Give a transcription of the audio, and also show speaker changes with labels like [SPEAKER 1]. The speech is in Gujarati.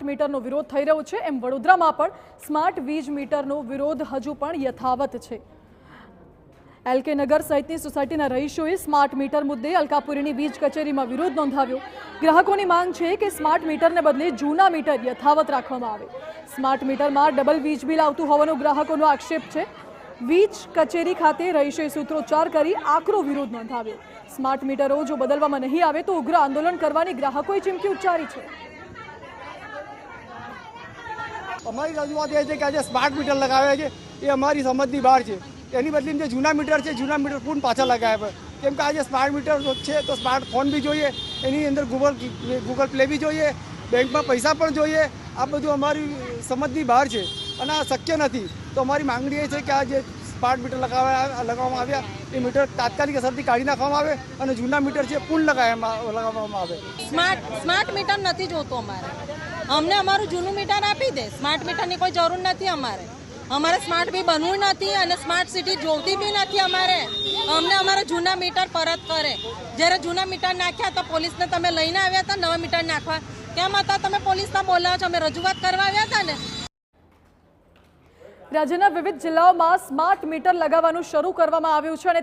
[SPEAKER 1] મીટરનો વિરોધ થઈ રહ્યો છે, એમ વડોદરામાં પણ સ્માર્ટ વીજ મીટરનો વિરોધ હજુ પણ યથાવત છે। એલકે નગર સહિતની સોસાયટીના રહીશોએ સ્માર્ટ મીટર મુદ્દે અલકાપુરીની વીજ કચેરીમાં વિરોધ નોંધાવ્યો। ગ્રાહકોની માંગ છે કે સ્માર્ટ મીટરને બદલે જૂના મીટર યથાવત રાખવામાં આવે। સ્માર્ટ મીટરમાં ડબલ વીજ બિલ આવતું હોવાનો ગ્રાહકોનો આક્ષેપ છે। વીજ કચેરી ખાતે રહીશોએ સૂત્રોચ્ચાર કરી આકરો વિરોધ નોંધાવ્યો। સ્માર્ટ મીટરો જો બદલવામાં નહીં આવે તો ઉગ્ર આંદોલન કરવાની ગ્રાહકોએ ચીમકી ઉચ્ચારી છે।
[SPEAKER 2] અમારી રજૂઆત એ છે કે આજે સ્માર્ટ મીટર લગાવ્યા છે એ અમારી સમજની બહાર છે। એની બદલીને જે જૂના મીટર છે જૂના મીટર પૂर्ण પાછા લગાવ્યા કેમ કે આજે સ્માર્ટ મીટર છે તો સ્માર્ટફોન બી જોઈએ, એની અંદર ગૂગલ પ્લે બી જોઈએ, બેંકમાં પૈસા પણ જોઈએ। આ બધું અમારી સમજની બહાર છે અને આ શક્ય નથી। તો અમારી માંગણી એ છે કે આ જે સ્માર્ટ મીટર લગાવવામાં આવ્યા એ મીટર તાત્કાલિક અસરથી કાઢી નાખવામાં આવે અને જૂના મીટર છે પૂर्ण લગાવવામાં આવે।
[SPEAKER 3] સ્માર્ટ મીટર નથી જોતું અમારે, અમને અમારું જૂનું મીટર આપી દે। સ્માર્ટ મીટરની કોઈ જરૂર નથી અમારે સ્માર્ટ બી બનવું નથી અને સ્માર્ટ સિટી જોતી બી નથી અમને અમારા જૂના મીટર પરત કરે। જ્યારે જૂના મીટર નાખ્યા તો પોલીસને તમે લઈને આવ્યા હતા નવા મીટર નાખવા, કેમ હતા તમે પોલીસને બોલાવો છો? અમે રજૂઆત કરવા આવ્યા હતા ને।
[SPEAKER 1] રાજ્યના વિવિધ જિલ્લાઓમાં સ્માર્ટ મીટર લગાવવાનું શરૂ કરવામાં આવ્યું છે અને